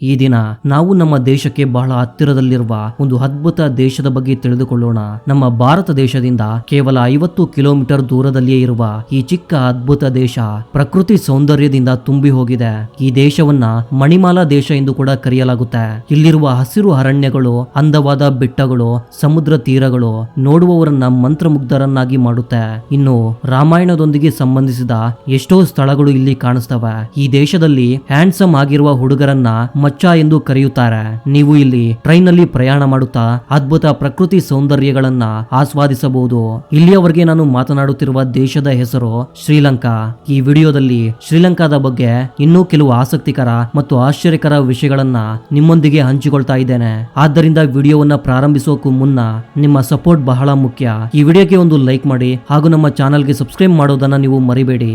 ಈ ದಿನ ನಾವು ನಮ್ಮ ದೇಶಕ್ಕೆ ಬಹಳ ಹತ್ತಿರದಲ್ಲಿರುವ ಒಂದು ಅದ್ಭುತ ದೇಶದ ಬಗ್ಗೆ ತಿಳಿದುಕೊಳ್ಳೋಣ. ನಮ್ಮ ಭಾರತ ದೇಶದಿಂದ ಕೇವಲ 50 ಕಿಲೋಮೀಟರ್ ದೂರದಲ್ಲಿಯೇ ಇರುವ ಈ ಚಿಕ್ಕ ಅದ್ಭುತ ದೇಶ ಪ್ರಕೃತಿ ಸೌಂದರ್ಯದಿಂದ ತುಂಬಿ ಹೋಗಿದೆ. ಈ ದೇಶವನ್ನ ಮಣಿಮಾಲಾ ದೇಶ ಎಂದು ಕೂಡ ಕರೆಯಲಾಗುತ್ತೆ. ಇಲ್ಲಿರುವ ಹಸಿರು ಅರಣ್ಯಗಳು, ಅಂದವಾದ ಬೆಟ್ಟಗಳು, ಸಮುದ್ರ ತೀರಗಳು ನೋಡುವವರನ್ನ ಮಂತ್ರಮುಗ್ಧರನ್ನಾಗಿ ಮಾಡುತ್ತೆ. ಇನ್ನು ರಾಮಾಯಣದೊಂದಿಗೆ ಸಂಬಂಧಿಸಿದ ಎಷ್ಟೋ ಸ್ಥಳಗಳು ಇಲ್ಲಿ ಕಾಣಿಸ್ತವೆ. ಈ ದೇಶದಲ್ಲಿ ಹ್ಯಾಂಡ್ಸಮ್ ಆಗಿರುವ ಹುಡುಗರನ್ನ ಮಚ್ಚ ಎಂದು ಕರೆಯುತ್ತಾರೆ. ನೀವು ಇಲ್ಲಿ ಟ್ರೈನ್ ನಲ್ಲಿ ಪ್ರಯಾಣ ಮಾಡುತ್ತಾ ಅದ್ಭುತ ಪ್ರಕೃತಿ ಸೌಂದರ್ಯಗಳನ್ನ ಆಸ್ವಾದಿಸಬಹುದು. ಇಲ್ಲಿಯವರೆಗೆ ನಾನು ಮಾತನಾಡುತ್ತಿರುವ ದೇಶದ ಹೆಸರು ಶ್ರೀಲಂಕಾ. ಈ ವಿಡಿಯೋದಲ್ಲಿ ಶ್ರೀಲಂಕಾದ ಬಗ್ಗೆ ಇನ್ನೂ ಕೆಲವು ಆಸಕ್ತಿಕರ ಮತ್ತು ಆಶ್ಚರ್ಯಕರ ವಿಷಯಗಳನ್ನ ನಿಮ್ಮೊಂದಿಗೆ ಹಂಚಿಕೊಳ್ತಾ ಇದ್ದೇನೆ. ಆದ್ದರಿಂದ ವಿಡಿಯೋವನ್ನ ಪ್ರಾರಂಭಿಸೋಕು ಮುನ್ನ ನಿಮ್ಮ ಸಪೋರ್ಟ್ ಬಹಳ ಮುಖ್ಯ. ಈ ವಿಡಿಯೋಗೆ ಒಂದು ಲೈಕ್ ಮಾಡಿ ಹಾಗೂ ನಮ್ಮ ಚಾನೆಲ್ಗೆ ಸಬ್ಸ್ಕ್ರೈಬ್ ಮಾಡೋದನ್ನ ನೀವು ಮರಿಬೇಡಿ.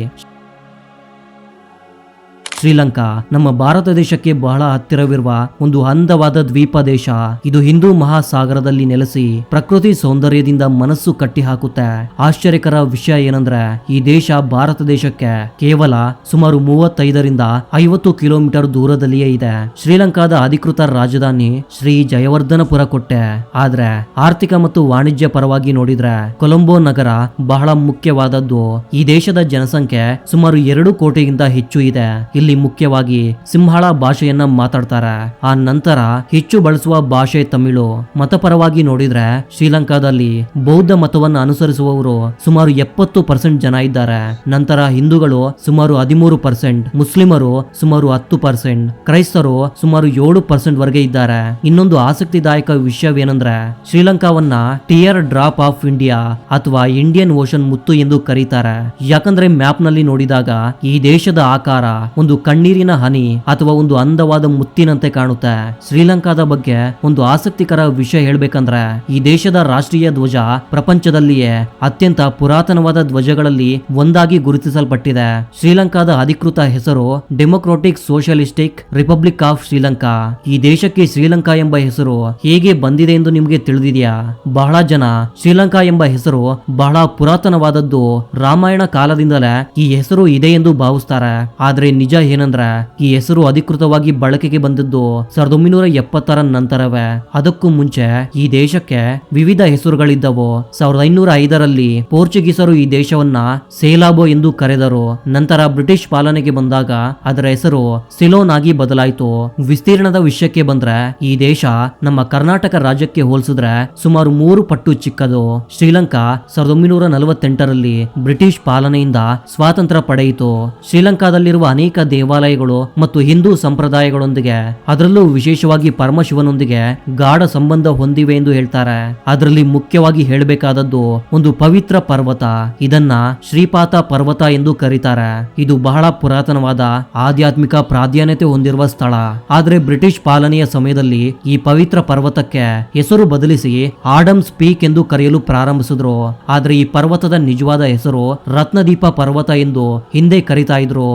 ಶ್ರೀಲಂಕಾ ನಮ್ಮ ಭಾರತ ದೇಶಕ್ಕೆ ಬಹಳ ಹತ್ತಿರವಿರುವ ಒಂದು ಅಂದವಾದ ದ್ವೀಪ ದೇಶ. ಇದು ಹಿಂದೂ ಮಹಾಸಾಗರದಲ್ಲಿ ನೆಲೆಸಿ ಪ್ರಕೃತಿ ಸೌಂದರ್ಯದಿಂದ ಮನಸ್ಸು ಕಟ್ಟಿ ಹಾಕುತ್ತೆ. ಆಶ್ಚರ್ಯಕರ ವಿಷಯ ಏನಂದ್ರೆ ಈ ದೇಶ ಭಾರತ ದೇಶಕ್ಕೆ ಕೇವಲ ಸುಮಾರು 35ರಿಂದ 50 ಕಿಲೋಮೀಟರ್ ದೂರದಲ್ಲಿಯೇ ಇದೆ. ಶ್ರೀಲಂಕಾದ ಅಧಿಕೃತ ರಾಜಧಾನಿ ಶ್ರೀ ಜಯವರ್ಧನಪುರ ಕೋಟೆ. ಆದ್ರೆ ಆರ್ಥಿಕ ಮತ್ತು ವಾಣಿಜ್ಯ ಪರವಾಗಿ ನೋಡಿದ್ರೆ ಕೊಲಂಬೋ ನಗರ ಬಹಳ ಮುಖ್ಯವಾದದ್ದು. ಈ ದೇಶದ ಜನಸಂಖ್ಯೆ ಸುಮಾರು 2 ಕೋಟಿಗಿಂತ ಹೆಚ್ಚು ಇದೆ. ಇಲ್ಲಿ ಮುಖ್ಯವಾಗಿ ಸಿಂಹಳ ಭಾಷೆಯನ್ನ ಮಾತಾಡ್ತಾರೆ. ಆ ನಂತರ ಹೆಚ್ಚು ಬಳಸುವ ಭಾಷೆ ತಮಿಳು. ಮತಪರವಾಗಿ ನೋಡಿದ್ರೆ ಶ್ರೀಲಂಕಾದಲ್ಲಿ ಬೌದ್ಧ ಮತವನ್ನು ಅನುಸರಿಸುವವರು ಸುಮಾರು 70% ಜನ ಇದ್ದಾರೆ. ನಂತರ ಹಿಂದೂಗಳು ಸುಮಾರು 13%, ಮುಸ್ಲಿಮರು ಸುಮಾರು 10%, ಕ್ರೈಸ್ತರು ಸುಮಾರು 7% ವರೆಗೆ ಇದ್ದಾರೆ. ಇನ್ನೊಂದು ಆಸಕ್ತಿದಾಯಕ ವಿಷಯವೇನೆಂದ್ರೆ ಶ್ರೀಲಂಕಾವನ್ನ ಟಿಯರ್ ಡ್ರಾಪ್ ಆಫ್ ಇಂಡಿಯಾ ಅಥವಾ ಇಂಡಿಯನ್ ಓಷನ್ ಮುತ್ತು ಎಂದು ಕರೀತಾರೆ. ಯಾಕಂದ್ರೆ ಮ್ಯಾಪ್ ನಲ್ಲಿ ನೋಡಿದಾಗ ಈ ದೇಶದ ಆಕಾರ ಒಂದು ಕಣ್ಣೀರಿನ ಹನಿ ಅಥವಾ ಒಂದು ಅಂದವಾದ ಮುತ್ತಿನಂತೆ ಕಾಣುತ್ತೆ. ಶ್ರೀಲಂಕಾದ ಬಗ್ಗೆ ಒಂದು ಆಸಕ್ತಿಕರ ವಿಷಯ ಹೇಳ್ಬೇಕಂದ್ರೆ ಈ ದೇಶದ ರಾಷ್ಟ್ರೀಯ ಧ್ವಜ ಪ್ರಪಂಚದಲ್ಲಿಯೇ ಅತ್ಯಂತ ಪುರಾತನವಾದ ಧ್ವಜಗಳಲ್ಲಿ ಒಂದಾಗಿ ಗುರುತಿಸಲ್ಪಟ್ಟಿದೆ. ಶ್ರೀಲಂಕಾದ ಅಧಿಕೃತ ಹೆಸರು democratic socialistic republic of Sri Lanka. ಈ ದೇಶಕ್ಕೆ ಶ್ರೀಲಂಕಾ ಎಂಬ ಹೆಸರು ಹೇಗೆ ಬಂದಿದೆ ಎಂದು ನಿಮಗೆ ತಿಳಿದಿದೆಯಾ? ಬಹಳ ಜನ ಶ್ರೀಲಂಕಾ ಎಂಬ ಹೆಸರು ಬಹಳ ಪುರಾತನವಾದದ್ದು, ರಾಮಾಯಣ ಕಾಲದಿಂದಲೇ ಈ ಹೆಸರು ಇದೆ ಎಂದು ಭಾವಿಸ್ತಾರೆ. ಆದ್ರೆ ನಿಜ ಏನಂದ್ರೆ ಈ ಹೆಸರು ಅಧಿಕೃತವಾಗಿ ಬಳಕೆಗೆ ಬಂದದ್ದು 1970ರ ನಂತರವೇ. ಅದಕ್ಕೂ ಮುಂಚೆ ಈ ದೇಶಕ್ಕೆ ವಿವಿಧ ಹೆಸರುಗಳಿದ್ದವು. 1505ರಲ್ಲಿ ಪೋರ್ಚುಗೀಸರು ಈ ದೇಶವನ್ನ ಸೇಲಾಬೋ ಎಂದು ಕರೆದರು. ನಂತರ ಬ್ರಿಟಿಷ್ ಪಾಲನೆಗೆ ಬಂದಾಗ ಅದರ ಹೆಸರು ಸಿಲೋನ್ ಆಗಿ ಬದಲಾಯಿತು. ವಿಸ್ತೀರ್ಣದ ವಿಷಯಕ್ಕೆ ಬಂದ್ರೆ ಈ ದೇಶ ನಮ್ಮ ಕರ್ನಾಟಕ ರಾಜ್ಯಕ್ಕೆ ಹೋಲಿಸಿದ್ರೆ ಸುಮಾರು 3 ಪಟ್ಟು ಚಿಕ್ಕದು. ಶ್ರೀಲಂಕಾ 1948ರಲ್ಲಿ ಬ್ರಿಟಿಷ್ ಪಾಲನೆಯಿಂದ ಸ್ವಾತಂತ್ರ್ಯ ಪಡೆಯಿತು. ಶ್ರೀಲಂಕಾದಲ್ಲಿರುವ ಅನೇಕ ದೇವಾಲಯಗಳು ಮತ್ತು ಹಿಂದೂ ಸಂಪ್ರದಾಯಗಳೊಂದಿಗೆ, ಅದರಲ್ಲೂ ವಿಶೇಷವಾಗಿ ಪರಮಶಿವನೊಂದಿಗೆ ಗಾಢ ಸಂಬಂಧ ಹೊಂದಿವೆ ಎಂದು ಹೇಳ್ತಾರೆ. ಅದರಲ್ಲಿ ಮುಖ್ಯವಾಗಿ ಹೇಳಬೇಕಾದದ್ದು ಒಂದು ಪವಿತ್ರ ಪರ್ವತ. ಇದನ್ನ ಶ್ರೀಪಾತ ಪರ್ವತ ಎಂದು ಕರೀತಾರೆ. ಇದು ಬಹಳ ಪುರಾತನವಾದ ಆಧ್ಯಾತ್ಮಿಕ ಪ್ರಾಧಾನ್ಯತೆ ಹೊಂದಿರುವ ಸ್ಥಳ. ಆದ್ರೆ ಬ್ರಿಟಿಷ್ ಪಾಲನೆಯ ಸಮಯದಲ್ಲಿ ಈ ಪವಿತ್ರ ಪರ್ವತಕ್ಕೆ ಹೆಸರು ಬದಲಿಸಿ ಆಡಮ್ಸ್ ಪೀಕ್ ಎಂದು ಕರೆಯಲು ಪ್ರಾರಂಭಿಸಿದ್ರು. ಆದ್ರೆ ಈ ಪರ್ವತದ ನಿಜವಾದ ಹೆಸರು ರತ್ನದೀಪ ಪರ್ವತ ಎಂದು ಹಿಂದೆ ಕರೀತಾ ಇದ್ರು.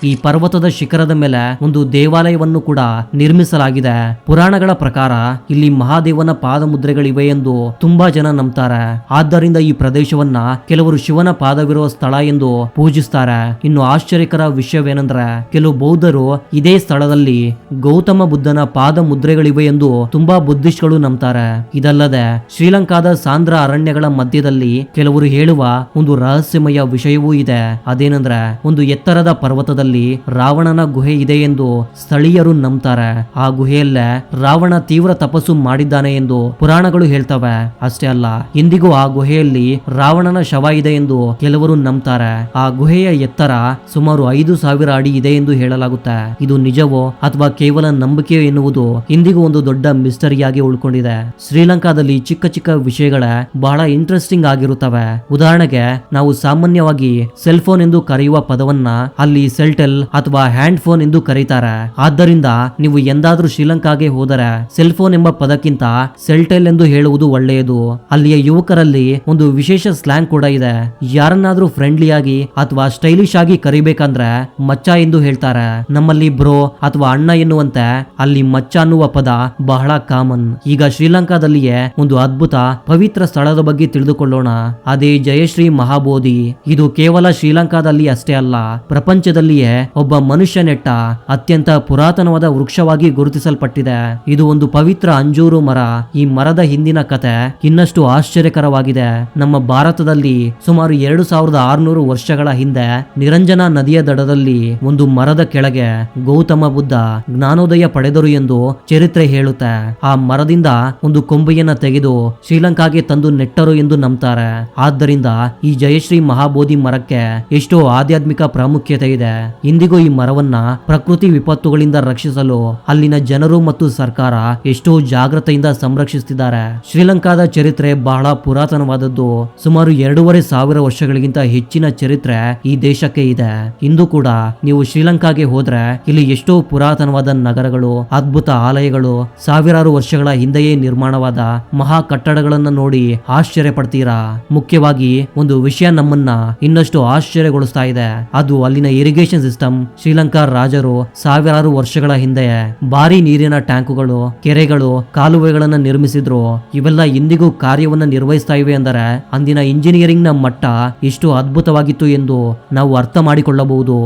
ಈ ಪರ್ವತದ ಶಿಖರದ ಮೇಲೆ ಒಂದು ದೇವಾಲಯವನ್ನು ಕೂಡ ನಿರ್ಮಿಸಲಾಗಿದೆ. ಪುರಾಣಗಳ ಪ್ರಕಾರ ಇಲ್ಲಿ ಮಹಾದೇವನ ಪಾದಮುದ್ರೆಗಳಿವೆ ಎಂದು ತುಂಬಾ ಜನ ನಂಬ್ತಾರೆ. ಆದ್ದರಿಂದ ಈ ಪ್ರದೇಶವನ್ನ ಕೆಲವರು ಶಿವನ ಪಾದವಿರುವ ಸ್ಥಳ ಎಂದು ಪೂಜಿಸ್ತಾರೆ. ಇನ್ನು ಆಶ್ಚರ್ಯಕರ ವಿಷಯವೇನೆಂದ್ರೆ ಕೆಲವು ಬೌದ್ಧರು ಇದೇ ಸ್ಥಳದಲ್ಲಿ ಗೌತಮ ಬುದ್ಧನ ಪಾದ ಮುದ್ರೆಗಳಿವೆ ಎಂದು ತುಂಬಾ ಬುದ್ಧಿಸ್ಟ್ಗಳು ನಂಬ್ತಾರೆ. ಇದಲ್ಲದೆ ಶ್ರೀಲಂಕಾದ ಸಾಂದ್ರ ಅರಣ್ಯಗಳ ಮಧ್ಯದಲ್ಲಿ ಕೆಲವರು ಹೇಳುವ ಒಂದು ರಹಸ್ಯಮಯ ವಿಷಯವೂ ಇದೆ. ಅದೇನೆಂದ್ರೆ ಒಂದು ಎತ್ತರದ ಪರ್ವತದಲ್ಲಿ ರಾವಣನ ಗುಹೆ ಇದೆ ಎಂದು ಸ್ಥಳೀಯರು ನಂಬ್ತಾರೆ. ಆ ಗುಹೆಯಲ್ಲೇ ರಾವಣ ತೀವ್ರ ತಪಸ್ಸು ಮಾಡಿದ್ದಾನೆ ಎಂದು ಪುರಾಣಗಳು ಹೇಳ್ತವೆ. ಅಷ್ಟೇ ಅಲ್ಲ, ಇಂದಿಗೂ ಆ ಗುಹೆಯಲ್ಲಿ ರಾವಣನ ಶವ ಇದೆ ಎಂದು ಕೆಲವರು ನಂಬ್ತಾರೆ. ಆ ಗುಹೆಯ ಎತ್ತರ ಸುಮಾರು 5000 ಅಡಿ ಇದೆ ಎಂದು ಹೇಳಲಾಗುತ್ತೆ. ಇದು ನಿಜವೋ ಅಥವಾ ಕೇವಲ ನಂಬಿಕೆ ಎನ್ನುವುದು ಇಂದಿಗೂ ಒಂದು ದೊಡ್ಡ ಮಿಸ್ಟರಿಯಾಗಿ ಉಳ್ಕೊಂಡಿದೆ. ಶ್ರೀಲಂಕಾದಲ್ಲಿ ಚಿಕ್ಕ ಚಿಕ್ಕ ವಿಷಯಗಳೇ ಬಹಳ ಇಂಟ್ರೆಸ್ಟಿಂಗ್ ಆಗಿರುತ್ತವೆ. ಉದಾಹರಣೆಗೆ ನಾವು ಸಾಮಾನ್ಯವಾಗಿ ಸೆಲ್ ಫೋನ್ ಎಂದು ಕರೆಯುವ ಪದವನ್ನ ಅಲ್ಲಿ ಸೆಲ್ಟೆಲ್ ಅಥವಾ ಹ್ಯಾಂಡ್ ಫೋನ್ ಎಂದು ಕರೀತಾರೆ. ಆದ್ದರಿಂದ ನೀವು ಎಂದಾದ್ರೂ ಶ್ರೀಲಂಕಾಗೆ ಹೋದರೆ ಸೆಲ್ ಫೋನ್ ಎಂಬ ಪದಕ್ಕಿಂತ ಸೆಲ್ಟೆಲ್ ಎಂದು ಹೇಳುವುದು ಒಳ್ಳೆಯದು. ಅಲ್ಲಿಯ ಯುವಕರಲ್ಲಿ ಒಂದು ವಿಶೇಷ ಸ್ಲ್ಯಾಂಗ್ ಕೂಡ ಇದೆ. ಯಾರನ್ನಾದ್ರೂ ಫ್ರೆಂಡ್ಲಿ ಆಗಿ ಅಥವಾ ಸ್ಟೈಲಿಶ್ ಆಗಿ ಕರಿಬೇಕಂದ್ರೆ ಮಚ್ಚ ಎಂದು ಹೇಳ್ತಾರೆ. ನಮ್ಮಲ್ಲಿ ಬ್ರೋ ಅಥವಾ ಅಣ್ಣ ಎನ್ನುವಂತೆ ಅಲ್ಲಿ ಮಚ್ಚ ಅನ್ನುವ ಪದ ಬಹಳ ಕಾಮನ್. ಈಗ ಶ್ರೀಲಂಕಾದಲ್ಲಿಯೇ ಒಂದು ಅದ್ಭುತ ಪವಿತ್ರ ಸ್ಥಳದ ಬಗ್ಗೆ ತಿಳಿದುಕೊಳ್ಳೋಣ. ಅದೇ ಜಯಶ್ರೀ ಮಹಾಬೋಧಿ. ಇದು ಕೇವಲ ಶ್ರೀಲಂಕಾದಲ್ಲಿ ಅಷ್ಟೇ ಅಲ್ಲ, ಪ್ರಪಂಚದಲ್ಲಿಯೇ ಒಬ್ಬ ಮನುಷ್ಯ ನೆಟ್ಟ ಅತ್ಯಂತ ಪುರಾತನವಾದ ವೃಕ್ಷವಾಗಿ ಗುರುತಿಸಲ್ಪಟ್ಟಿದೆ. ಇದು ಒಂದು ಪವಿತ್ರ ಅಂಜೂರು ಮರ. ಈ ಮರದ ಹಿಂದಿನ ಕತೆ ಇನ್ನಷ್ಟು ಆಶ್ಚರ್ಯಕರವಾಗಿದೆ. ನಮ್ಮ ಭಾರತದಲ್ಲಿ ಸುಮಾರು 2600 ವರ್ಷಗಳ ಹಿಂದೆ ನಿರಂಜನಾ ನದಿಯ ದಡದಲ್ಲಿ ಒಂದು ಮರದ ಕೆಳಗೆ ಗೌತಮ ಬುದ್ಧ ಜ್ಞಾನೋದಯ ಪಡೆದರು ಎಂದು ಚರಿತ್ರೆ ಹೇಳುತ್ತೆ. ಆ ಮರದಿಂದ ಒಂದು ಕೊಂಬೆಯನ್ನ ತೆಗೆದು ಶ್ರೀಲಂಕಾಗೆ ತಂದು ನೆಟ್ಟರು ಎಂದು ನಂಬ್ತಾರೆ. ಆದ್ದರಿಂದ ಈ ಜಯಶ್ರೀ ಮಹಾಬೋಧಿ ಮರಕ್ಕೆ ಎಷ್ಟೋ ಆಧ್ಯಾತ್ಮಿಕ ಪ್ರಾಮುಖ್ಯತೆ ಇದೆ. ಇಂದಿಗೂ ಈ ಮರವನ್ನ ಪ್ರಕೃತಿ ವಿಪತ್ತುಗಳಿಂದ ರಕ್ಷಿಸಲು ಅಲ್ಲಿನ ಜನರು ಮತ್ತು ಸರ್ಕಾರ ಎಷ್ಟೋ ಜಾಗೃತೆಯಿಂದ ಸಂರಕ್ಷಿಸುತ್ತಿದ್ದಾರೆ. ಶ್ರೀಲಂಕಾದ ಚರಿತ್ರೆ ಬಹಳ ಪುರಾತನವಾದದ್ದು. ಸುಮಾರು 2500 ವರ್ಷಗಳಿಗಿಂತ ಹೆಚ್ಚಿನ ಚರಿತ್ರೆ ಈ ದೇಶಕ್ಕೆ ಇದೆ. ಇಂದು ಕೂಡ ನೀವು ಶ್ರೀಲಂಕಾಗೆ ಹೋದ್ರೆ ಇಲ್ಲಿ ಎಷ್ಟೋ ಪುರಾತನವಾದ ನಗರಗಳು, ಅದ್ಭುತ ಆಲಯಗಳು, ಸಾವಿರಾರು ವರ್ಷಗಳ ಹಿಂದೆಯೇ ನಿರ್ಮಾಣವಾದ ಮಹಾ ಕಟ್ಟಡಗಳನ್ನ ನೋಡಿ ಆಶ್ಚರ್ಯ ಪಡ್ತೀರಾ. ಮುಖ್ಯವಾಗಿ ಒಂದು ವಿಷಯ ನಮ್ಮನ್ನ ಇನ್ನಷ್ಟು ಆಶ್ಚರ್ಯಗೊಳಿಸ್ತಾ ಇದೆ. ಅದು ಅಲ್ಲಿನ ಇರಿಗೇಷನ್ ಸಿಸ್ಟಮ್. ಶ್ರೀಲಂಕಾ ರಾಜರು ಸಾವಿರಾರು ವರ್ಷಗಳ ಹಿಂದೆ ಭಾರಿ ನೀರಿನ ಟ್ಯಾಂಕುಗಳು, ಕೆರೆಗಳು, ಕಾಲುವೆಗಳನ್ನ ನಿರ್ಮಿಸಿದ್ರು. ಇವೆಲ್ಲ ಇಂದಿಗೂ ಕಾರ್ಯವನ್ನ ನಿರ್ವಹಿಸ್ತಾ ಇವೆ ಅಂದರೆ ಅಂದಿನ ಇಂಜಿನಿಯರಿಂಗ್ ನ ಮಟ್ಟ ಎಷ್ಟು ಅದ್ಭುತವಾಗಿತ್ತು ಎಂದು ನಾವು ಅರ್ಥ ಮಾಡಿಕೊಳ್ಳಬಹುದು.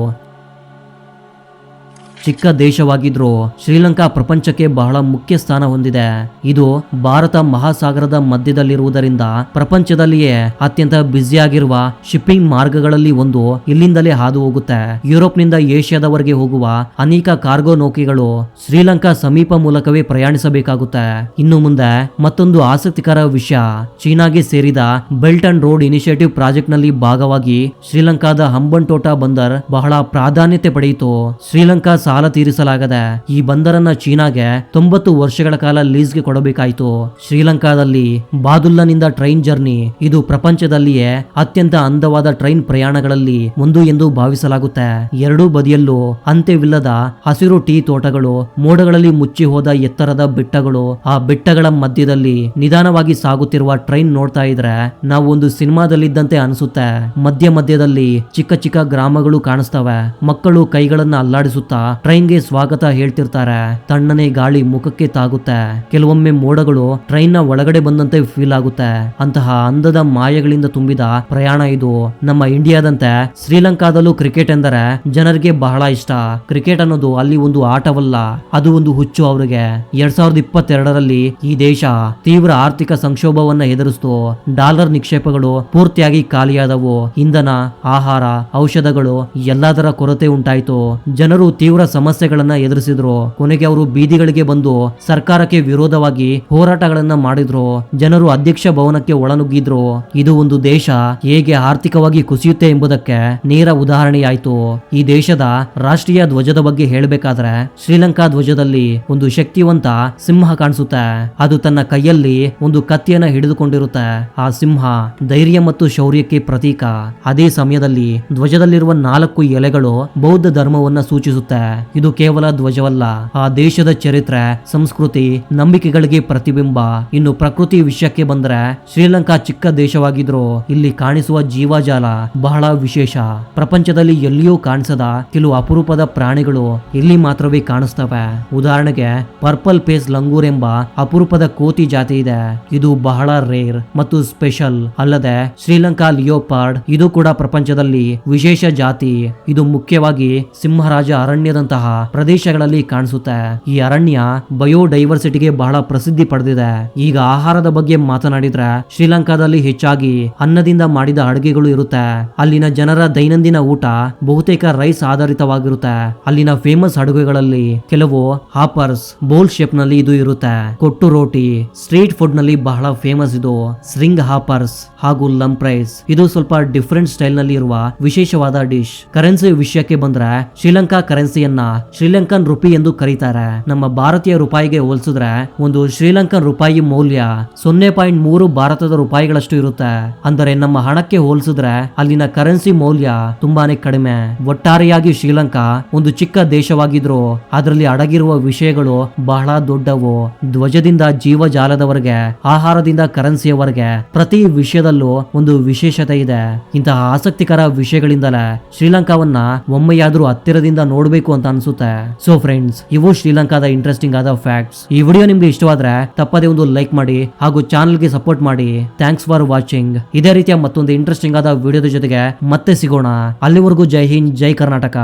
ಚಿಕ್ಕ ದೇಶವಾಗಿದ್ರೂ ಶ್ರೀಲಂಕಾ ಪ್ರಪಂಚಕ್ಕೆ ಬಹಳ ಮುಖ್ಯ ಸ್ಥಾನ ಹೊಂದಿದೆ. ಇದು ಭಾರತ ಮಹಾಸಾಗರದ ಮಧ್ಯದಲ್ಲಿರುವುದರಿಂದ ಪ್ರಪಂಚದಲ್ಲಿಯೇ ಅತ್ಯಂತ ಬ್ಯುಸಿಯಾಗಿರುವ ಶಿಪ್ಪಿಂಗ್ ಮಾರ್ಗಗಳಲ್ಲಿ ಒಂದು ಇಲ್ಲಿಂದಲೇ ಹಾದು ಹೋಗುತ್ತೆ. ಯುರೋಪ್ನಿಂದ ಏಷ್ಯಾದವರೆಗೆ ಹೋಗುವ ಅನೇಕ ಕಾರ್ಗೋ ನೌಕೆಗಳು ಶ್ರೀಲಂಕಾ ಸಮೀಪ ಮೂಲಕವೇ ಪ್ರಯಾಣಿಸಬೇಕಾಗುತ್ತೆ. ಇನ್ನು ಮುಂದೆ ಮತ್ತೊಂದು ಆಸಕ್ತಿಕರ ವಿಷಯ, ಚೀನಾಗೆ ಸೇರಿದ belt and road initiative project ನಲ್ಲಿ ಭಾಗವಾಗಿ ಶ್ರೀಲಂಕಾದ ಹಂಬಂಟೋಟ ಬಂದರ್ ಬಹಳ ಪ್ರಾಧಾನ್ಯತೆ ಪಡೆಯಿತು. ಶ್ರೀಲಂಕಾ ಸಾಲ ತೀರಿಸಲಾಗದೆ ಈ ಬಂದರನ್ನ ಚೀನಾಗೆ 90 ವರ್ಷಗಳ ಕಾಲ ಲೀಸ್ಗೆ ಕೊಡಬೇಕಾಯಿತು. ಶ್ರೀಲಂಕಾದಲ್ಲಿ ಬಾದುಲ್ಲನಿಂದ ಟ್ರೈನ್ ಜರ್ನಿ ಇದು ಪ್ರಪಂಚದಲ್ಲಿಯೇ ಅತ್ಯಂತ ಅಂದವಾದ ಟ್ರೈನ್ ಪ್ರಯಾಣಗಳಲ್ಲಿ ಒಂದು ಎಂದು ಭಾವಿಸಲಾಗುತ್ತೆ. ಎರಡೂ ಬದಿಯಲ್ಲೂ ಅಂತ್ಯವಿಲ್ಲದ ಹಸಿರು ಟೀ ತೋಟಗಳು, ಮೋಡಗಳಲ್ಲಿ ಮುಚ್ಚಿ ಹೋದ ಎತ್ತರದ ಬೆಟ್ಟಗಳು. ಆ ಬೆಟ್ಟಗಳ ಮಧ್ಯದಲ್ಲಿ ನಿಧಾನವಾಗಿ ಸಾಗುತ್ತಿರುವ ಟ್ರೈನ್ ನೋಡ್ತಾ ಇದ್ರೆ ನಾವು ಒಂದು ಸಿನಿಮಾದಲ್ಲಿದ್ದಂತೆ ಅನಿಸುತ್ತೆ. ಮಧ್ಯದಲ್ಲಿ ಚಿಕ್ಕ ಚಿಕ್ಕ ಗ್ರಾಮಗಳು ಕಾಣಿಸ್ತವೆ. ಮಕ್ಕಳು ಕೈಗಳನ್ನ ಅಲ್ಲಾಡಿಸುತ್ತಾ ಟ್ರೈನ್ಗೆ ಸ್ವಾಗತ ಹೇಳ್ತಿರ್ತಾರೆ. ತಣ್ಣನೆ ಗಾಳಿ ಮುಖಕ್ಕೆ ತಾಗುತ್ತೆ. ಕೆಲವೊಮ್ಮೆ ಮೋಡಗಳು ಟ್ರೈನ್ ನ ಒಳಗಡೆ ಬಂದಂತೆ ಫೀಲ್ ಆಗುತ್ತೆ. ಅಂತಹ ಅಂದದ ಮಾಯೆಗಳಿಂದ ತುಂಬಿದ ಪ್ರಯಾಣ ಇದು. ನಮ್ಮ ಇಂಡಿಯಾದಂತೆ ಶ್ರೀಲಂಕಾದಲ್ಲೂ ಕ್ರಿಕೆಟ್ ಎಂದರೆ ಜನರಿಗೆ ಬಹಳ ಇಷ್ಟ. ಕ್ರಿಕೆಟ್ ಅನ್ನೋದು ಅಲ್ಲಿ ಒಂದು ಆಟವಲ್ಲ, ಅದು ಒಂದು ಹುಚ್ಚು ಅವರಿಗೆ. 2022ರಲ್ಲಿ ಈ ದೇಶ ತೀವ್ರ ಆರ್ಥಿಕ ಸಂಕ್ಷೋಭವನ್ನ ಎದುರಿಸಿತು. ಡಾಲರ್ ನಿಕ್ಷೇಪಗಳು ಪೂರ್ತಿಯಾಗಿ ಖಾಲಿಯಾದವು. ಇಂಧನ, ಆಹಾರ, ಔಷಧಗಳು ಎಲ್ಲದರ ಕೊರತೆ ಉಂಟಾಯಿತು. ಜನರು ತೀವ್ರ ಸಮಸ್ಯೆಗಳನ್ನ ಎದುರಿಸಿದ್ರು. ಕೊನೆಗೆ ಅವರು ಬೀದಿಗಳಿಗೆ ಬಂದು ಸರ್ಕಾರಕ್ಕೆ ವಿರೋಧವಾಗಿ ಹೋರಾಟಗಳನ್ನ ಮಾಡಿದ್ರು. ಜನರು ಅಧ್ಯಕ್ಷ ಭವನಕ್ಕೆ ಒಳನುಗ್ಗಿದ್ರು. ಇದು ಒಂದು ದೇಶ ಹೇಗೆ ಆರ್ಥಿಕವಾಗಿ ಕುಸಿಯುತ್ತೆ ಎಂಬುದಕ್ಕೆ ನೇರ ಉದಾಹರಣೆಯಾಯಿತು. ಈ ದೇಶದ ರಾಷ್ಟ್ರೀಯ ಧ್ವಜದ ಬಗ್ಗೆ ಹೇಳಬೇಕಾದ್ರೆ ಶ್ರೀಲಂಕಾ ಧ್ವಜದಲ್ಲಿ ಒಂದು ಶಕ್ತಿವಂತ ಸಿಂಹ ಕಾಣಿಸುತ್ತೆ. ಅದು ತನ್ನ ಕೈಯಲ್ಲಿ ಒಂದು ಕತ್ತಿಯನ್ನ ಹಿಡಿದುಕೊಂಡಿರುತ್ತೆ. ಆ ಸಿಂಹ ಧೈರ್ಯ ಮತ್ತು ಶೌರ್ಯಕ್ಕೆ ಪ್ರತೀಕ. ಅದೇ ಸಮಯದಲ್ಲಿ ಧ್ವಜದಲ್ಲಿರುವ 4 ಎಲೆಗಳು ಬೌದ್ಧ ಧರ್ಮವನ್ನ ಸೂಚಿಸುತ್ತೆ. ಇದು ಕೇವಲ ಧ್ವಜವಲ್ಲ, ಆ ದೇಶದ ಚರಿತ್ರೆ, ಸಂಸ್ಕೃತಿ, ನಂಬಿಕೆಗಳಿಗೆ ಪ್ರತಿಬಿಂಬ. ಇನ್ನು ಪ್ರಕೃತಿ ವಿಷಯಕ್ಕೆ ಬಂದ್ರೆ ಶ್ರೀಲಂಕಾ ಚಿಕ್ಕ ದೇಶವಾಗಿದ್ರು ಇಲ್ಲಿ ಕಾಣಿಸುವ ಜೀವಜಾಲ ಬಹಳ ವಿಶೇಷ. ಪ್ರಪಂಚದಲ್ಲಿ ಎಲ್ಲಿಯೂ ಕಾಣಿಸದ ಕೆಲವು ಅಪರೂಪದ ಪ್ರಾಣಿಗಳು ಇಲ್ಲಿ ಮಾತ್ರವೇ ಕಾಣಿಸ್ತವೆ. ಉದಾಹರಣೆಗೆ ಪರ್ಪಲ್ ಫೇಸ್ ಲಂಗೂರ್ ಎಂಬ ಅಪರೂಪದ ಕೋತಿ ಜಾತಿ ಇದೆ. ಇದು ಬಹಳ ರೇರ್ ಮತ್ತು ಸ್ಪೆಷಲ್. ಅಲ್ಲದೆ ಶ್ರೀಲಂಕಾ ಲಿಯೋಪಾರ್ಡ್ ಇದು ಕೂಡ ಪ್ರಪಂಚದಲ್ಲಿ ವಿಶೇಷ ಜಾತಿ. ಇದು ಮುಖ್ಯವಾಗಿ ಸಿಂಹರಾಜ ಅರಣ್ಯದಂತಹ ಪ್ರದೇಶಗಳಲ್ಲಿ ಕಾಣಿಸುತ್ತೆ. ಈ ಅರಣ್ಯ ಬಯೋಡೈವರ್ಸಿಟಿಗೆ ಬಹಳ ಪ್ರಸಿದ್ಧಿ ಪಡೆದಿದೆ. ಈಗ ಆಹಾರದ ಬಗ್ಗೆ ಮಾತನಾಡಿದ್ರೆ ಶ್ರೀಲಂಕಾದಲ್ಲಿ ಹೆಚ್ಚಾಗಿ ಅನ್ನದಿಂದ ಮಾಡಿದ ಅಡುಗೆಗಳು ಇರುತ್ತೆ. ಅಲ್ಲಿನ ಜನರ ದೈನಂದಿನ ಊಟ ಬಹುತೇಕ ರೈಸ್ ಆಧಾರಿತವಾಗಿರುತ್ತೆ. ಅಲ್ಲಿನ ಫೇಮಸ್ ಅಡುಗೆಗಳಲ್ಲಿ ಕೆಲವು ಹಾಪರ್ಸ್ ಬೋಲ್ ಶೇಪ್ ನಲ್ಲಿ ಇದು ಇರುತ್ತೆ. ಕೊಟ್ಟು ರೋಟಿ ಸ್ಟ್ರೀಟ್ ಫುಡ್ ನಲ್ಲಿ ಬಹಳ ಫೇಮಸ್. ಇದು ಸ್ರಿಂಗ್ ಹಾಪರ್ಸ್ ಹಾಗೂ ಲಂಪ್ ರೈಸ್. ಇದು ಸ್ವಲ್ಪ ಡಿಫರೆಂಟ್ ಸ್ಟೈಲ್ ನಲ್ಲಿ ಇರುವ ವಿಶೇಷವಾದ ಡಿಶ್. ಕರೆನ್ಸಿ ವಿಷಯಕ್ಕೆ ಬಂದ್ರೆ ಶ್ರೀಲಂಕಾ ಕರೆನ್ಸಿಯನ್ನ ಶ್ರೀಲಂಕನ್ ರುಪಿ ಎಂದು ಕರೀತಾರೆ. ನಮ್ಮ ಭಾರತೀಯ ರೂಪಾಯಿಗೆ ಹೋಲಿಸಿದ್ರೆ ಒಂದು ಶ್ರೀಲಂಕನ್ ರೂಪಾಯಿ ಮೌಲ್ಯ 0.3 ಭಾರತದ ರೂಪಾಯಿಗಳಷ್ಟು ಇರುತ್ತೆ. ಅಂದರೆ ನಮ್ಮ ಹಣಕ್ಕೆ ಹೋಲಿಸಿದ್ರೆ ಅಲ್ಲಿನ ಕರೆನ್ಸಿ ಮೌಲ್ಯ ತುಂಬಾನೇ ಕಡಿಮೆ. ಒಟ್ಟಾರೆಯಾಗಿ ಶ್ರೀಲಂಕಾ ಒಂದು ಚಿಕ್ಕ ದೇಶವಾಗಿದ್ರು ಅದರಲ್ಲಿ ಅಡಗಿರುವ ವಿಷಯಗಳು ಬಹಳ ದೊಡ್ಡವು. ಧ್ವಜದಿಂದ ಜೀವಜಾಲದವರೆಗೆ, ಆಹಾರದಿಂದ ಕರೆನ್ಸಿಯವರೆಗೆ ಪ್ರತಿ ವಿಷಯದಲ್ಲೂ ಒಂದು ವಿಶೇಷತೆ ಇದೆ. ಇಂತಹ ಆಸಕ್ತಿಕರ ವಿಷಯಗಳಿಂದಲೇ ಶ್ರೀಲಂಕಾವನ್ನ ಒಮ್ಮೆಯಾದ್ರೂ ಹತ್ತಿರದಿಂದ ನೋಡಬೇಕು ಅಂತ ಅನ್ಸುತ್ತೆ. ಸೊ ಫ್ರೆಂಡ್ಸ್, ಇವು ಶ್ರೀಲಂಕಾದ ಇಂಟ್ರೆಸ್ಟಿಂಗ್ ಆದ ಫ್ಯಾಕ್ಟ್ಸ್. ಈ ವಿಡಿಯೋ ನಿಮ್ಗೆ ಇಷ್ಟವಾದ್ರೆ ತಪ್ಪದೇ ಒಂದು ಲೈಕ್ ಮಾಡಿ ಹಾಗೂ ಚಾನಲ್ಗೆ ಸಪೋರ್ಟ್ ಮಾಡಿ. Thanks for watching. ಇದೇ ರೀತಿಯ ಮತ್ತೊಂದು ಇಂಟ್ರೆಸ್ಟಿಂಗ್ ಆದ ವಿಡಿಯೋದ ಜೊತೆಗೆ ಮತ್ತೆ ಸಿಗೋಣ. ಅಲ್ಲಿವರೆಗೂ ಜೈ ಹಿಂದ್, ಜೈ ಕರ್ನಾಟಕ.